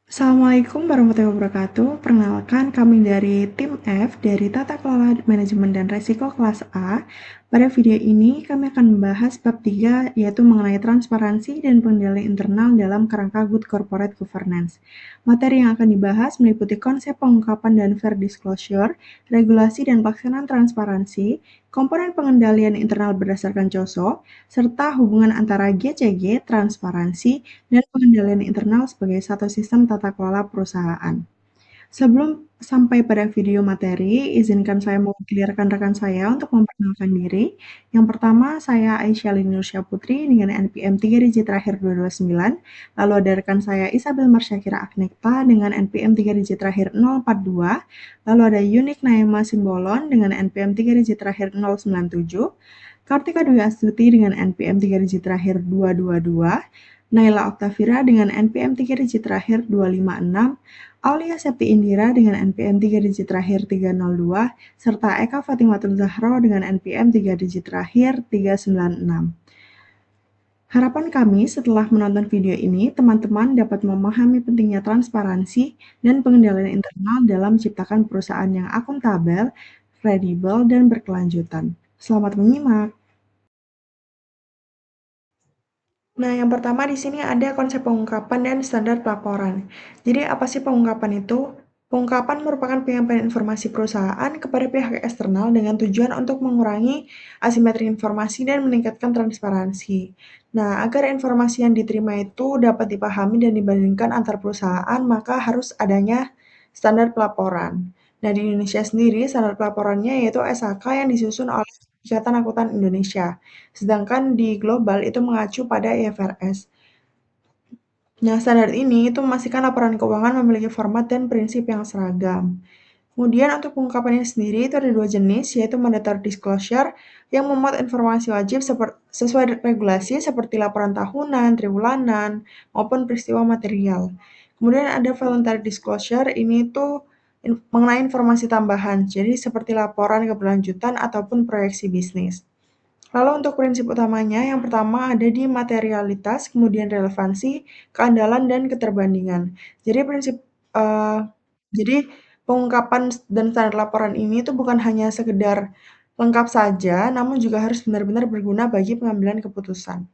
Assalamualaikum warahmatullahi wabarakatuh. Perkenalkan, kami dari tim F dari Tata Kelola Manajemen dan Resiko kelas A. Pada video ini, kami akan membahas bab 3, yaitu mengenai transparansi dan pengendalian internal dalam kerangka Good Corporate Governance. Materi yang akan dibahas meliputi konsep pengungkapan dan fair disclosure, regulasi dan pelaksanaan transparansi, komponen pengendalian internal berdasarkan COSO, serta hubungan antara GCG, transparansi, dan pengendalian internal sebagai satu sistem tata kelola perusahaan. Sebelum sampai pada video materi, izinkan saya mewakili rekan-rekan saya untuk memperkenalkan diri. Yang pertama, saya Aisyah Linursya Putri dengan NPM 3 digit terakhir 229. Lalu ada rekan saya Isabel Marsyakira Agnekta dengan NPM 3 digit terakhir 042. Lalu ada Yunik Naima Simbolon dengan NPM 3 digit terakhir 097. Kartika Dwi Astuti dengan NPM 3 digit terakhir 222. Naila Oktavira dengan NPM 3 digit terakhir 256, Aulia Septi Indira dengan NPM 3 digit terakhir 302, serta Eka Fatimatul Zahro dengan NPM 3 digit terakhir 396. Harapan kami setelah menonton video ini, teman-teman dapat memahami pentingnya transparansi dan pengendalian internal dalam menciptakan perusahaan yang akuntabel, kredibel, dan berkelanjutan. Selamat menyimak. Nah, yang pertama di sini ada konsep pengungkapan dan standar pelaporan. Jadi, apa sih pengungkapan itu? Pengungkapan merupakan penyampaian informasi perusahaan kepada pihak eksternal dengan tujuan untuk mengurangi asimetri informasi dan meningkatkan transparansi. Nah, agar informasi yang diterima itu dapat dipahami dan dibandingkan antar perusahaan, maka harus adanya standar pelaporan. Nah, di Indonesia sendiri, standar pelaporannya yaitu SAK yang disusun oleh Ikatan Akuntan Indonesia. Sedangkan di global itu mengacu pada IFRS. Nah, standar ini itu memastikan laporan keuangan memiliki format dan prinsip yang seragam. Kemudian untuk pengungkapannya sendiri itu ada dua jenis, yaitu mandatory disclosure yang memuat informasi wajib sesuai regulasi seperti laporan tahunan, triwulan, maupun peristiwa material. Kemudian ada voluntary disclosure, ini tuh mengenai informasi tambahan, jadi seperti laporan keberlanjutan ataupun proyeksi bisnis. Lalu untuk prinsip utamanya, yang pertama ada di materialitas, kemudian relevansi, keandalan, dan keterbandingan. Jadi eee, jadi pengungkapan dan standar laporan ini tuh bukan hanya sekedar lengkap saja, namun juga harus benar-benar berguna bagi pengambilan keputusan.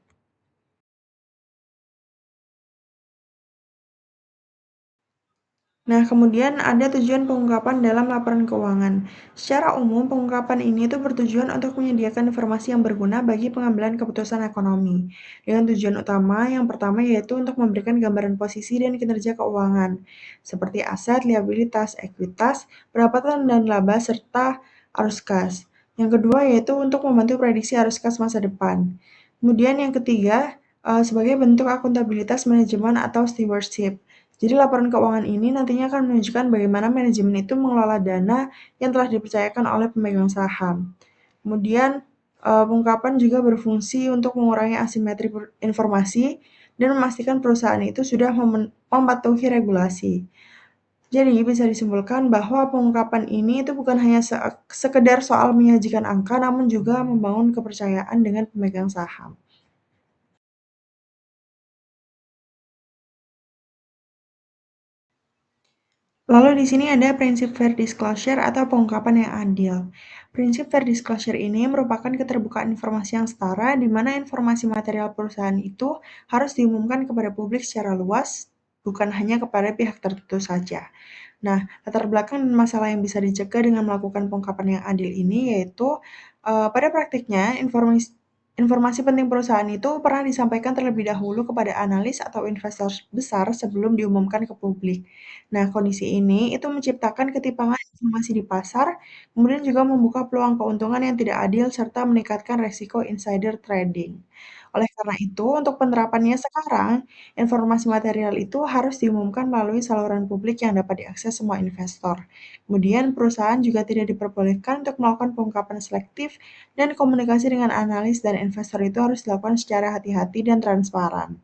Nah, kemudian ada tujuan pengungkapan dalam laporan keuangan. Secara umum, pengungkapan ini itu bertujuan untuk menyediakan informasi yang berguna bagi pengambilan keputusan ekonomi. Dengan tujuan utama, yang pertama yaitu untuk memberikan gambaran posisi dan kinerja keuangan, seperti aset, liabilitas, ekuitas, pendapatan dan laba, serta arus kas. Yang kedua yaitu untuk membantu prediksi arus kas masa depan. Kemudian yang ketiga, sebagai bentuk akuntabilitas manajemen atau stewardship. Jadi laporan keuangan ini nantinya akan menunjukkan bagaimana manajemen itu mengelola dana yang telah dipercayakan oleh pemegang saham. Kemudian pengungkapan juga berfungsi untuk mengurangi asimetri informasi dan memastikan perusahaan itu sudah mematuhi regulasi. Jadi bisa disimpulkan bahwa pengungkapan ini itu bukan hanya sekedar soal menyajikan angka, namun juga membangun kepercayaan dengan pemegang saham. Lalu di sini ada prinsip fair disclosure atau pengungkapan yang adil. Prinsip fair disclosure ini merupakan keterbukaan informasi yang setara di mana informasi material perusahaan itu harus diumumkan kepada publik secara luas, bukan hanya kepada pihak tertentu saja. Nah, latar belakang dan masalah yang bisa dicegah dengan melakukan pengungkapan yang adil ini yaitu pada praktiknya informasi penting perusahaan itu pernah disampaikan terlebih dahulu kepada analis atau investor besar sebelum diumumkan ke publik. Nah, kondisi ini itu menciptakan ketimpangan informasi di pasar, kemudian juga membuka peluang keuntungan yang tidak adil serta meningkatkan resiko insider trading. Oleh karena itu, untuk penerapannya sekarang, informasi material itu harus diumumkan melalui saluran publik yang dapat diakses semua investor. Kemudian, perusahaan juga tidak diperbolehkan untuk melakukan pengungkapan selektif dan komunikasi dengan analis dan investor itu harus dilakukan secara hati-hati dan transparan.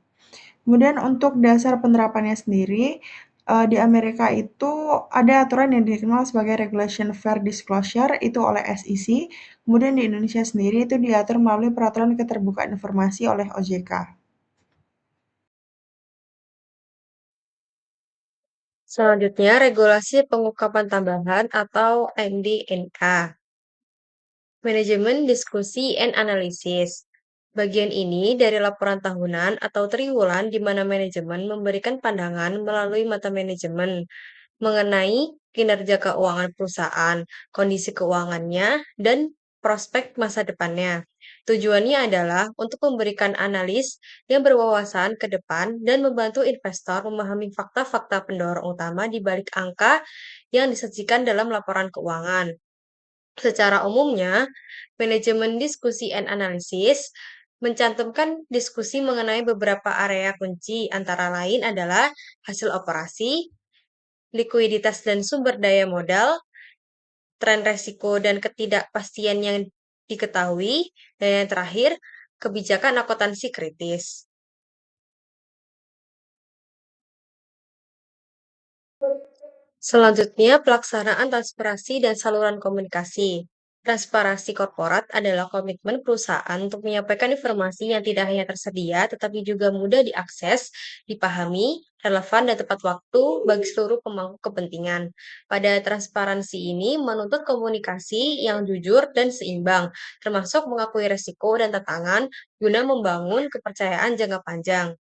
Kemudian untuk dasar penerapannya sendiri, di Amerika itu ada aturan yang dikenal sebagai Regulation Fair Disclosure itu oleh SEC, kemudian di Indonesia sendiri itu diatur melalui Peraturan Keterbukaan Informasi oleh OJK. Selanjutnya, regulasi pengungkapan tambahan atau MDNK. Manajemen Diskusi and Analysis. Bagian ini dari laporan tahunan atau triwulan di mana manajemen memberikan pandangan melalui mata manajemen mengenai kinerja keuangan perusahaan, kondisi keuangannya, dan prospek masa depannya. Tujuannya adalah untuk memberikan analis yang berwawasan ke depan dan membantu investor memahami fakta-fakta pendorong utama di balik angka yang disajikan dalam laporan keuangan. Secara umumnya, manajemen diskusi and analysis mencantumkan diskusi mengenai beberapa area kunci, antara lain adalah hasil operasi, likuiditas dan sumber daya modal, tren resiko dan ketidakpastian yang diketahui, dan yang terakhir, kebijakan akuntansi kritis. Selanjutnya, pelaksanaan transparansi dan saluran komunikasi. Transparansi korporat adalah komitmen perusahaan untuk menyampaikan informasi yang tidak hanya tersedia, tetapi juga mudah diakses, dipahami, relevan, dan tepat waktu bagi seluruh pemangku kepentingan. Pada transparansi ini menuntut komunikasi yang jujur dan seimbang, termasuk mengakui resiko dan tantangan guna membangun kepercayaan jangka panjang.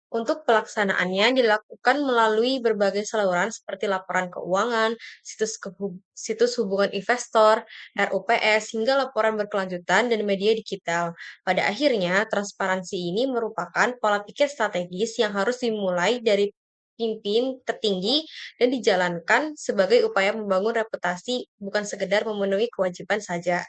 Untuk pelaksanaannya dilakukan melalui berbagai saluran seperti laporan keuangan, situs hubungan investor, RUPS, hingga laporan berkelanjutan dan media digital. Pada akhirnya, transparansi ini merupakan pola pikir strategis yang harus dimulai dari pimpin tertinggi dan dijalankan sebagai upaya membangun reputasi, bukan sekedar memenuhi kewajiban saja.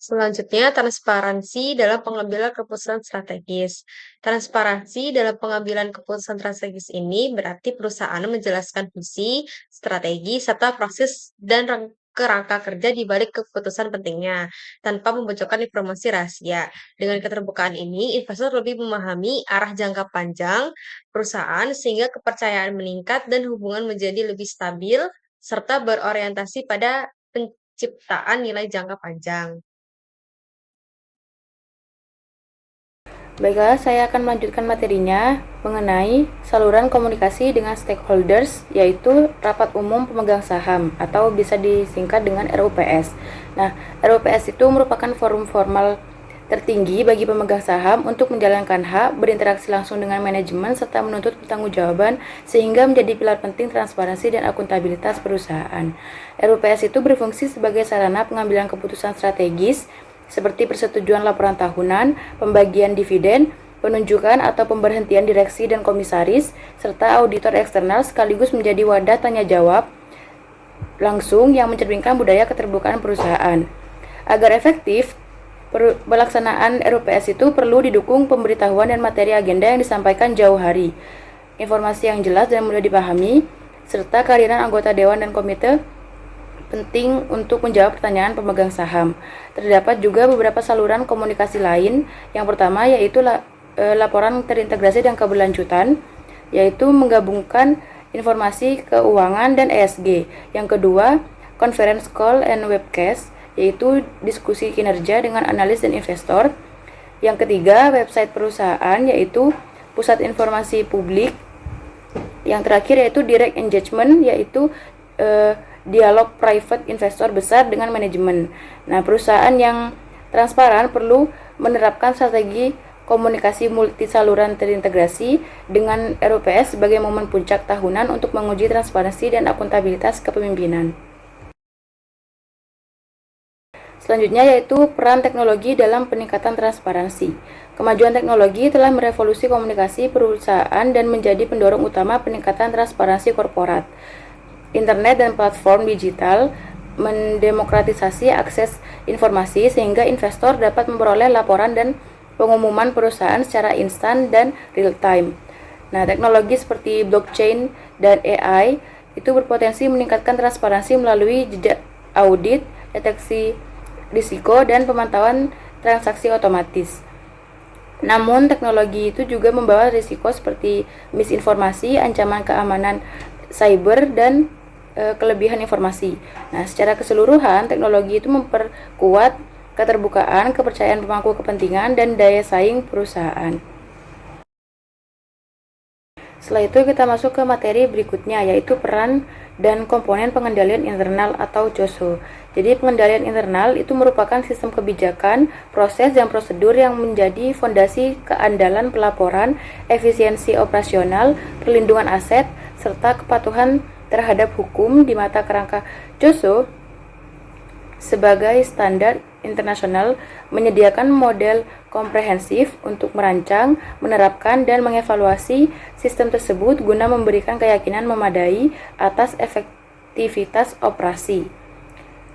Selanjutnya, transparansi dalam pengambilan keputusan strategis. Transparansi dalam pengambilan keputusan strategis ini berarti perusahaan menjelaskan visi, strategi, serta proses dan kerangka kerja di balik keputusan pentingnya, tanpa membocorkan informasi rahasia. Dengan keterbukaan ini, investor lebih memahami arah jangka panjang perusahaan sehingga kepercayaan meningkat dan hubungan menjadi lebih stabil, serta berorientasi pada penciptaan nilai jangka panjang. Baiklah, saya akan melanjutkan materinya mengenai saluran komunikasi dengan stakeholders, yaitu rapat umum pemegang saham atau bisa disingkat dengan RUPS. Nah, RUPS itu merupakan forum formal tertinggi bagi pemegang saham untuk menjalankan hak, berinteraksi langsung dengan manajemen, serta menuntut pertanggungjawaban sehingga menjadi pilar penting transparansi dan akuntabilitas perusahaan. RUPS itu berfungsi sebagai sarana pengambilan keputusan strategis seperti persetujuan laporan tahunan, pembagian dividen, penunjukan atau pemberhentian direksi dan komisaris, serta auditor eksternal sekaligus menjadi wadah tanya jawab langsung yang mencerminkan budaya keterbukaan perusahaan. Agar efektif, pelaksanaan RUPS itu perlu didukung pemberitahuan dan materi agenda yang disampaikan jauh hari, informasi yang jelas dan mudah dipahami, serta kehadiran anggota dewan dan komite penting untuk menjawab pertanyaan pemegang saham. Terdapat juga beberapa saluran komunikasi lain. Yang pertama yaitu laporan terintegrasi dan keberlanjutan, yaitu menggabungkan informasi keuangan dan ESG. Yang kedua, conference call and webcast, yaitu diskusi kinerja dengan analis dan investor. Yang ketiga, website perusahaan, yaitu pusat informasi publik. Yang terakhir yaitu direct engagement, yaitu dialog private investor besar dengan manajemen. Nah, perusahaan yang transparan perlu menerapkan strategi komunikasi multi saluran terintegrasi dengan RUPS sebagai momen puncak tahunan untuk menguji transparansi dan akuntabilitas kepemimpinan. Selanjutnya yaitu peran teknologi dalam peningkatan transparansi. Kemajuan teknologi telah merevolusi komunikasi perusahaan dan menjadi pendorong utama peningkatan transparansi korporat. Internet dan platform digital mendemokratisasi akses informasi sehingga investor dapat memperoleh laporan dan pengumuman perusahaan secara instan dan real time. Nah, teknologi seperti blockchain dan AI itu berpotensi meningkatkan transparansi melalui jejak audit, deteksi risiko, dan pemantauan transaksi otomatis. Namun, teknologi itu juga membawa risiko seperti misinformasi, ancaman keamanan cyber, dan kelebihan informasi. Nah, secara keseluruhan, teknologi itu memperkuat keterbukaan, kepercayaan pemangku kepentingan, dan daya saing perusahaan. Setelah itu kita masuk ke materi berikutnya, yaitu peran dan komponen pengendalian internal atau COSO. Jadi pengendalian internal itu merupakan sistem kebijakan, proses, dan prosedur yang menjadi fondasi keandalan pelaporan, efisiensi operasional, perlindungan aset, serta kepatuhan terhadap hukum di mata kerangka COSO sebagai standar internasional menyediakan model komprehensif untuk merancang, menerapkan, dan mengevaluasi sistem tersebut guna memberikan keyakinan memadai atas efektivitas operasi.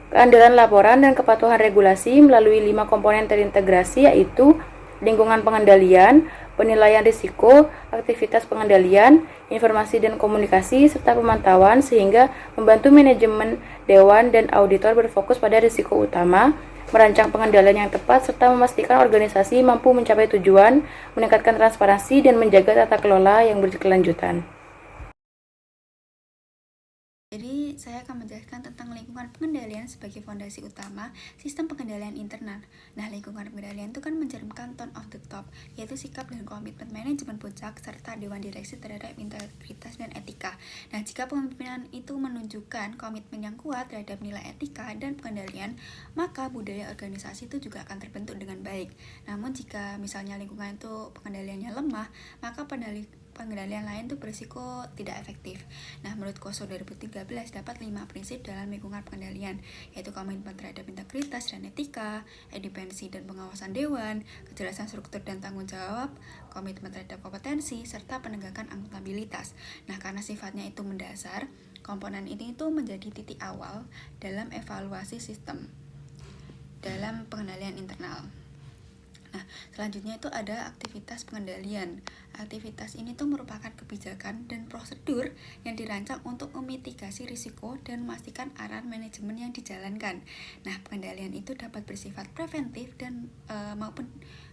Keandalan laporan dan kepatuhan regulasi melalui 5 komponen terintegrasi, yaitu lingkungan pengendalian, penilaian risiko, aktivitas pengendalian, informasi dan komunikasi, serta pemantauan, sehingga membantu manajemen, dewan, dan auditor berfokus pada risiko utama, merancang pengendalian yang tepat, serta memastikan organisasi mampu mencapai tujuan, meningkatkan transparansi, dan menjaga tata kelola yang berkelanjutan. Jadi, saya akan menjelaskan tentang lingkungan pengendalian sebagai fondasi utama sistem pengendalian internal. Nah, lingkungan pengendalian itu kan mencerminkan tone of the top, yaitu sikap dan komitmen manajemen puncak serta dewan direksi terhadap integritas dan etika. Nah, jika pemimpinan itu menunjukkan komitmen yang kuat terhadap nilai etika dan pengendalian, maka budaya organisasi itu juga akan terbentuk dengan baik. Namun, jika misalnya lingkungan itu pengendaliannya lemah, maka pengendalian lain itu berisiko tidak efektif. Nah, menurut COSO 2013 dapat 5 prinsip dalam lingkungan pengendalian, yaitu komitmen terhadap integritas dan etika, independensi dan pengawasan dewan, kejelasan struktur dan tanggung jawab, komitmen terhadap kompetensi, serta penegakan akuntabilitas. Nah, karena sifatnya itu mendasar, komponen ini itu menjadi titik awal dalam evaluasi sistem dalam pengendalian internal. Nah, selanjutnya itu ada aktivitas pengendalian. Aktivitas ini tuh merupakan kebijakan dan prosedur yang dirancang untuk memitigasi risiko dan memastikan arah manajemen yang dijalankan. Nah, pengendalian itu dapat bersifat preventif dan maupun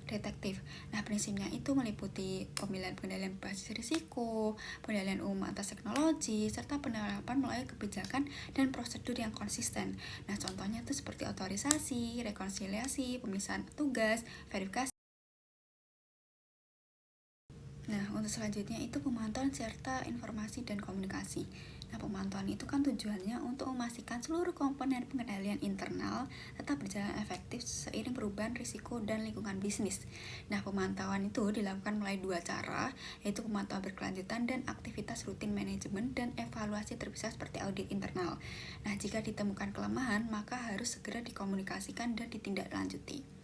detektif. Nah, prinsipnya itu meliputi pemilihan pengendalian berbasis risiko, pengendalian umum atas teknologi, serta penerapan melalui kebijakan dan prosedur yang konsisten. Nah, contohnya itu seperti otorisasi, rekonsiliasi, pemisahan tugas, verifikasi. Nah, untuk selanjutnya itu pemantauan serta informasi dan komunikasi. Nah, pemantauan itu kan tujuannya untuk memastikan seluruh komponen pengendalian internal tetap berjalan efektif seiring perubahan risiko dan lingkungan bisnis. Nah, pemantauan itu dilakukan melalui 2 cara, yaitu pemantauan berkelanjutan dan aktivitas rutin manajemen dan evaluasi terpisah seperti audit internal. Nah, jika ditemukan kelemahan, maka harus segera dikomunikasikan dan ditindaklanjuti.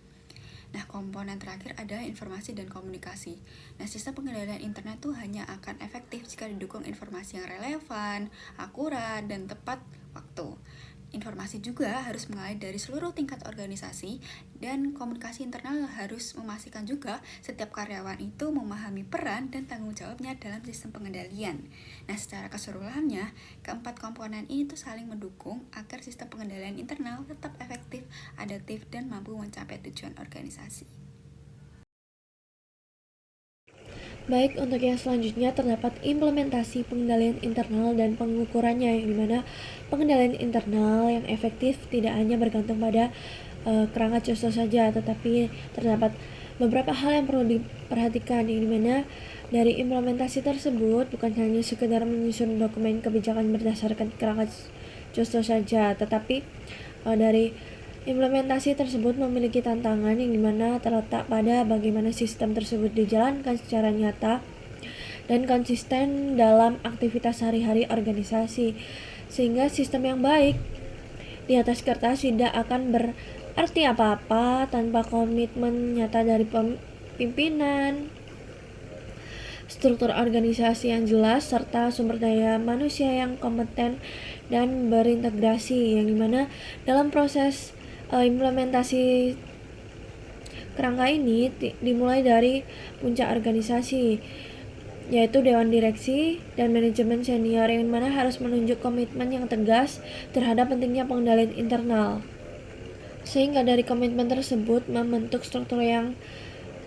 Nah, komponen terakhir ada informasi dan komunikasi. Nah, sistem pengendalian internet itu hanya akan efektif jika didukung informasi yang relevan, akurat, dan tepat waktu. Informasi juga harus mengalir dari seluruh tingkat organisasi, dan komunikasi internal harus memastikan juga setiap karyawan itu memahami peran dan tanggung jawabnya dalam sistem pengendalian. Nah, secara keseluruhannya, keempat komponen ini tuh saling mendukung agar sistem pengendalian internal tetap efektif, adaptif, dan mampu mencapai tujuan organisasi. Baik, untuk yang selanjutnya terdapat implementasi pengendalian internal dan pengukurannya, yang dimana pengendalian internal yang efektif tidak hanya bergantung pada kerangka COSO saja, tetapi terdapat beberapa hal yang perlu diperhatikan, yang dimana dari implementasi tersebut bukan hanya sekedar menyusun dokumen kebijakan berdasarkan kerangka COSO saja, tetapi dari implementasi tersebut memiliki tantangan yang dimana terletak pada bagaimana sistem tersebut dijalankan secara nyata dan konsisten dalam aktivitas sehari-hari organisasi, sehingga sistem yang baik di atas kertas tidak akan berarti apa-apa tanpa komitmen nyata dari pimpinan, struktur organisasi yang jelas, serta sumber daya manusia yang kompeten dan berintegrasi, yang dimana dalam proses implementasi kerangka ini dimulai dari puncak organisasi, yaitu dewan direksi dan manajemen senior, yang mana harus menunjuk komitmen yang tegas terhadap pentingnya pengendalian internal, sehingga dari komitmen tersebut membentuk struktur yang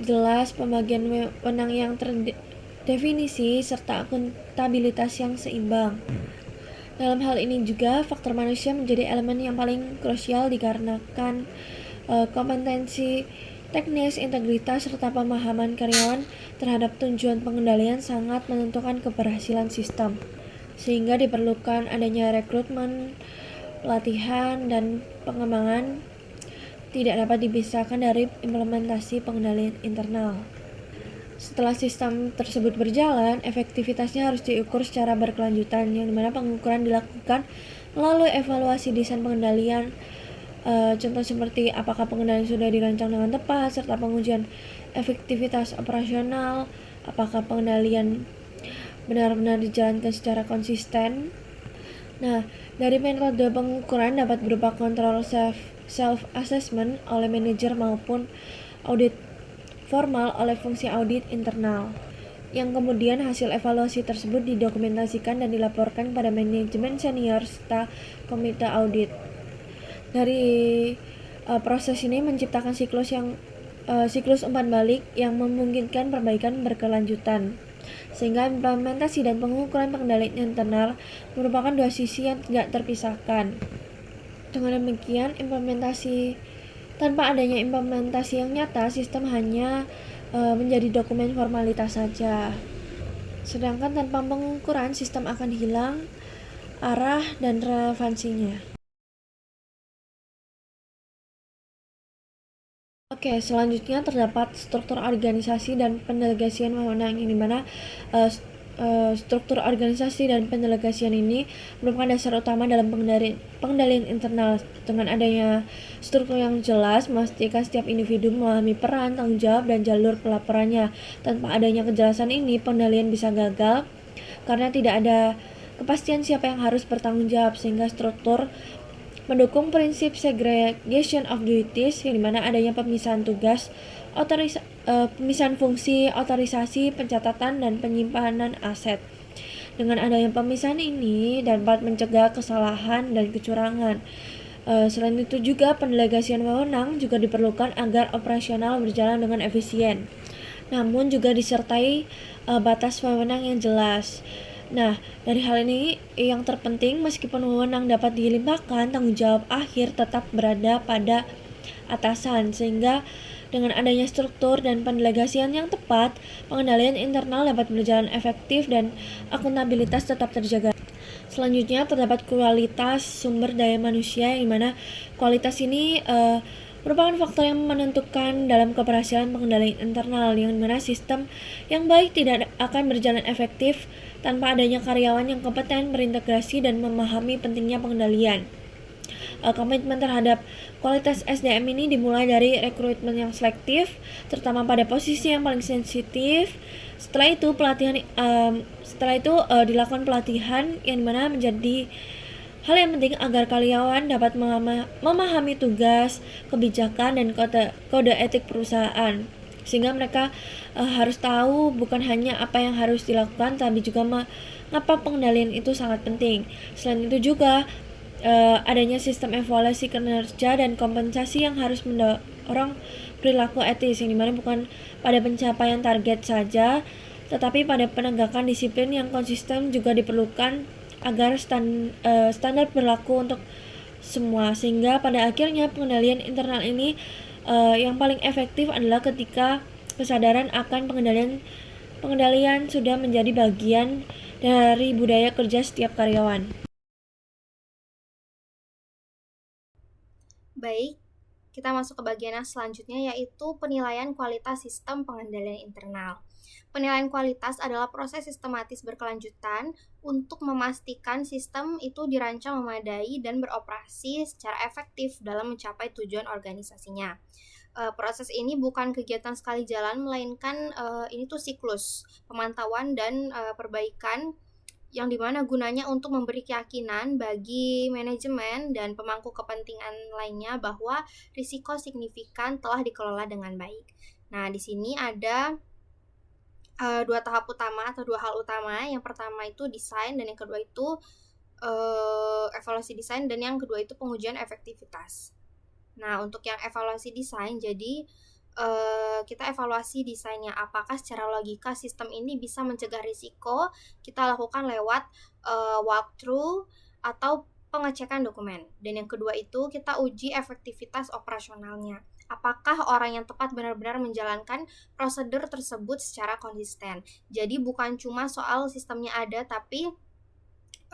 jelas, pembagian wewenang yang terdefinisi, serta akuntabilitas yang seimbang. Dalam hal ini juga faktor manusia menjadi elemen yang paling krusial dikarenakan kompetensi Teknis, integritas, serta pemahaman karyawan terhadap tujuan pengendalian sangat menentukan keberhasilan sistem, sehingga diperlukan adanya rekrutmen, pelatihan, dan pengembangan tidak dapat dipisahkan dari implementasi pengendalian internal. Setelah sistem tersebut berjalan, efektivitasnya harus diukur secara berkelanjutan, yang dimana pengukuran dilakukan melalui evaluasi desain pengendalian. Contoh seperti apakah pengendalian sudah dirancang dengan tepat, serta pengujian efektivitas operasional, apakah pengendalian benar-benar dijalankan secara konsisten. Nah, dari metode pengukuran dapat berupa kontrol self-assessment oleh manajer maupun audit formal oleh fungsi audit internal, yang kemudian hasil evaluasi tersebut didokumentasikan dan dilaporkan pada manajemen senior serta komite audit. Dari proses ini menciptakan siklus umpan balik yang memungkinkan perbaikan berkelanjutan, sehingga implementasi dan pengukuran pengendalian internal merupakan dua sisi yang tidak terpisahkan. Dengan demikian, tanpa adanya implementasi yang nyata, sistem hanya menjadi dokumen formalitas saja. Sedangkan tanpa pengukuran, sistem akan hilang arah dan relevansinya. Oke, selanjutnya terdapat struktur organisasi dan pendelegasian wewenang, yang dimana struktur organisasi dan pendelegasian ini merupakan dasar utama dalam pengendalian internal. Dengan adanya struktur yang jelas, memastikan setiap individu memahami peran, tanggung jawab, dan jalur pelaporannya. Tanpa adanya kejelasan ini, pengendalian bisa gagal karena tidak ada kepastian siapa yang harus bertanggung jawab, sehingga struktur mendukung prinsip segregation of duties, yang dimana adanya pemisahan tugas, pemisahan fungsi, otorisasi, pencatatan, dan penyimpanan aset. Dengan adanya pemisahan ini dapat mencegah kesalahan dan kecurangan. Selain itu juga pendelegasian wewenang juga diperlukan agar operasional berjalan dengan efisien, namun juga disertai batas wewenang yang jelas. Nah, dari hal ini yang terpenting, meskipun wewenang dapat dilimpahkan, tanggung jawab akhir tetap berada pada atasan, sehingga dengan adanya struktur dan pendelegasian yang tepat, pengendalian internal dapat berjalan efektif dan akuntabilitas tetap terjaga. Selanjutnya terdapat kualitas sumber daya manusia, yang mana kualitas ini merupakan faktor yang menentukan dalam keberhasilan pengendalian internal, yang mana sistem yang baik tidak akan berjalan efektif tanpa adanya karyawan yang kompeten, berintegrasi, dan memahami pentingnya pengendalian. Komitmen terhadap kualitas SDM ini dimulai dari rekrutmen yang selektif, terutama pada posisi yang paling sensitif. Setelah itu dilakukan pelatihan, yang mana menjadi hal yang penting agar karyawan dapat memahami tugas, kebijakan, dan kode etik perusahaan, sehingga mereka harus tahu bukan hanya apa yang harus dilakukan, tapi juga mengapa pengendalian itu sangat penting. Selain itu juga adanya sistem evaluasi kinerja dan kompensasi yang harus mendorong perilaku etis, yang dimana bukan pada pencapaian target saja, tetapi pada penegakan disiplin yang konsisten juga diperlukan agar standar berlaku untuk semua, sehingga pada akhirnya pengendalian internal ini yang paling efektif adalah ketika kesadaran akan pengendalian sudah menjadi bagian dari budaya kerja setiap karyawan. Baik, kita masuk ke bagian yang selanjutnya, yaitu penilaian kualitas sistem pengendalian internal. Penilaian kualitas adalah proses sistematis berkelanjutan untuk memastikan sistem itu dirancang memadai dan beroperasi secara efektif dalam mencapai tujuan organisasinya. Proses ini bukan kegiatan sekali jalan, melainkan ini tuh siklus pemantauan dan perbaikan, yang dimana gunanya untuk memberi keyakinan bagi manajemen dan pemangku kepentingan lainnya bahwa risiko signifikan telah dikelola dengan baik. Nah, di sini ada dua tahap utama atau dua hal utama. Yang pertama itu desain, dan yang kedua itu evaluasi desain, dan yang kedua itu pengujian efektivitas. Nah, untuk yang evaluasi desain, jadi kita evaluasi desainnya, apakah secara logika sistem ini bisa mencegah risiko. Kita lakukan lewat walkthrough atau pengecekan dokumen. Dan yang kedua itu kita uji efektivitas operasionalnya. apakah orang yang tepat benar-benar menjalankan prosedur tersebut secara konsisten. Jadi bukan cuma soal sistemnya ada, tapi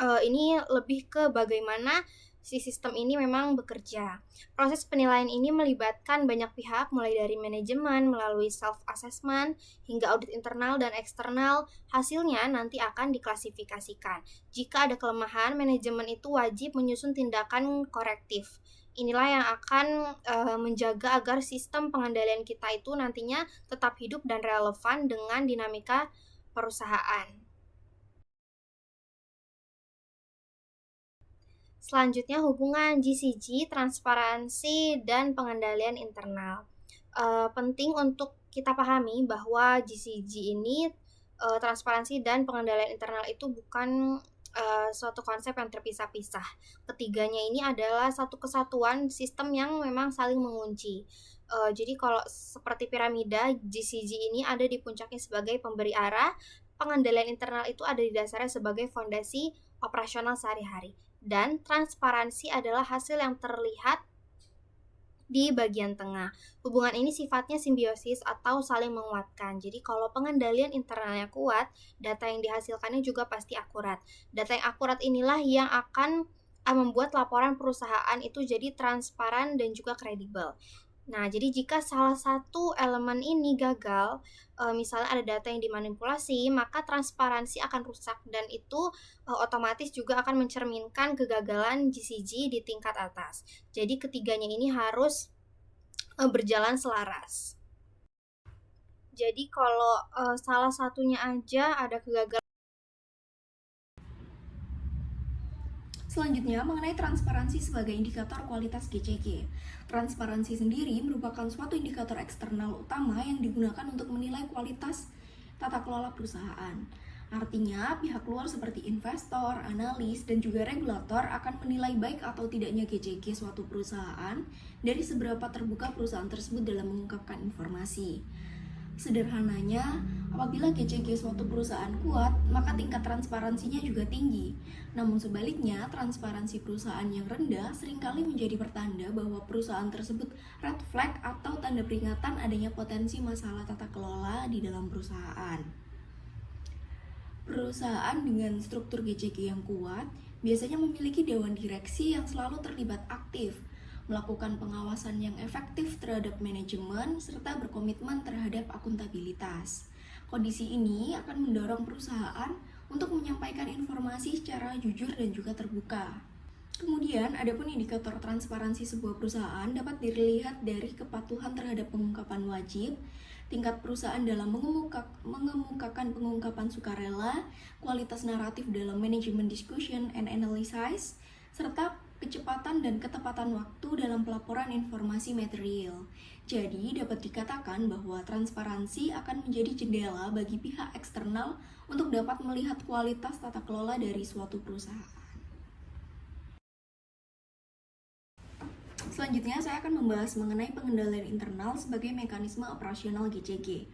ini lebih ke bagaimana si sistem ini memang bekerja. Proses penilaian ini melibatkan banyak pihak, mulai dari manajemen, melalui self-assessment, hingga audit internal dan eksternal. Hasilnya nanti akan diklasifikasikan. Jika ada kelemahan, manajemen itu wajib menyusun tindakan korektif. Inilah yang akan menjaga agar sistem pengendalian kita itu nantinya tetap hidup dan relevan dengan dinamika perusahaan. Selanjutnya, hubungan GCG, transparansi, dan pengendalian internal. Penting untuk kita pahami bahwa GCG ini, transparansi dan pengendalian internal itu bukan suatu konsep yang terpisah-pisah. Ketiganya ini adalah satu kesatuan sistem yang memang saling mengunci. Jadi kalau seperti piramida, GCG ini ada di puncaknya sebagai pemberi arah, pengendalian internal itu ada di dasarnya sebagai fondasi operasional sehari-hari. Dan transparansi adalah hasil yang terlihat di bagian tengah. Hubungan ini sifatnya simbiosis atau saling menguatkan. Jadi kalau pengendalian internalnya kuat, data yang dihasilkannya juga pasti akurat. Data yang akurat inilah yang akan membuat laporan perusahaan itu jadi transparan dan juga kredibel. Nah, jadi jika salah satu elemen ini gagal, misalnya ada data yang dimanipulasi, maka transparansi akan rusak dan itu otomatis juga akan mencerminkan kegagalan GCG di tingkat atas. Jadi ketiganya ini harus berjalan selaras. Jadi kalau salah satunya aja ada kegagalan. Selanjutnya, mengenai transparansi sebagai indikator kualitas GCG. Transparansi sendiri merupakan suatu indikator eksternal utama yang digunakan untuk menilai kualitas tata kelola perusahaan. Artinya, pihak luar seperti investor, analis, dan juga regulator akan menilai baik atau tidaknya GCG suatu perusahaan dari seberapa terbuka perusahaan tersebut dalam mengungkapkan informasi. Sederhananya, apabila GCG suatu perusahaan kuat, maka tingkat transparansinya juga tinggi. Namun sebaliknya, transparansi perusahaan yang rendah seringkali menjadi pertanda bahwa perusahaan tersebut red flag atau tanda peringatan adanya potensi masalah tata kelola di dalam perusahaan. Perusahaan dengan struktur GCG yang kuat biasanya memiliki dewan direksi yang selalu terlibat aktif, melakukan pengawasan yang efektif terhadap manajemen, serta berkomitmen terhadap akuntabilitas. Kondisi ini akan mendorong perusahaan untuk menyampaikan informasi secara jujur dan juga terbuka. Kemudian, adapun indikator transparansi sebuah perusahaan dapat dilihat dari kepatuhan terhadap pengungkapan wajib, tingkat perusahaan dalam mengemukakan pengungkapan sukarela, kualitas naratif dalam manajemen discussion and analysis, serta kecepatan dan ketepatan waktu dalam pelaporan informasi material. Jadi, dapat dikatakan bahwa transparansi akan menjadi jendela bagi pihak eksternal untuk dapat melihat kualitas tata kelola dari suatu perusahaan. Selanjutnya, saya akan membahas mengenai pengendalian internal sebagai mekanisme operasional GCG.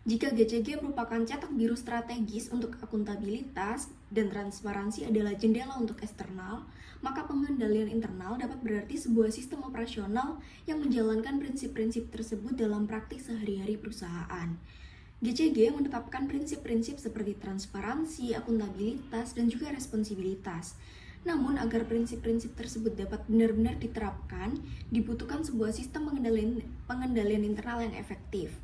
Jika GCG merupakan cetak biru strategis untuk akuntabilitas dan transparansi adalah jendela untuk eksternal, maka pengendalian internal dapat berarti sebuah sistem operasional yang menjalankan prinsip-prinsip tersebut dalam praktik sehari-hari perusahaan. GCG menetapkan prinsip-prinsip seperti transparansi, akuntabilitas, dan juga responsibilitas. Namun, agar prinsip-prinsip tersebut dapat benar-benar diterapkan, dibutuhkan sebuah sistem pengendalian internal yang efektif.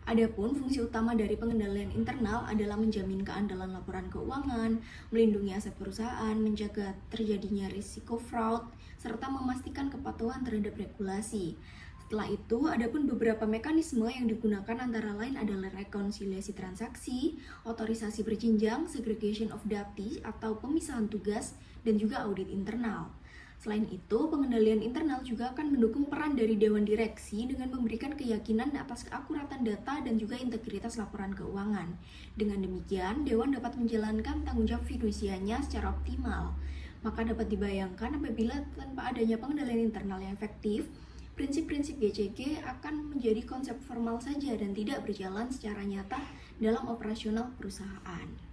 Adapun fungsi utama dari pengendalian internal adalah menjamin keandalan laporan keuangan, melindungi aset perusahaan, menjaga terjadinya risiko fraud, serta memastikan kepatuhan terhadap regulasi. Setelah itu, adapun beberapa mekanisme yang digunakan antara lain adalah rekonsiliasi transaksi, otorisasi berjenjang, segregation of duty atau pemisahan tugas, dan juga audit internal. Selain itu, pengendalian internal juga akan mendukung peran dari Dewan Direksi dengan memberikan keyakinan atas keakuratan data dan juga integritas laporan keuangan. Dengan demikian, Dewan dapat menjalankan tanggung jawab fidusianya secara optimal. Maka dapat dibayangkan apabila tanpa adanya pengendalian internal yang efektif, prinsip-prinsip GCG akan menjadi konsep formal saja dan tidak berjalan secara nyata dalam operasional perusahaan.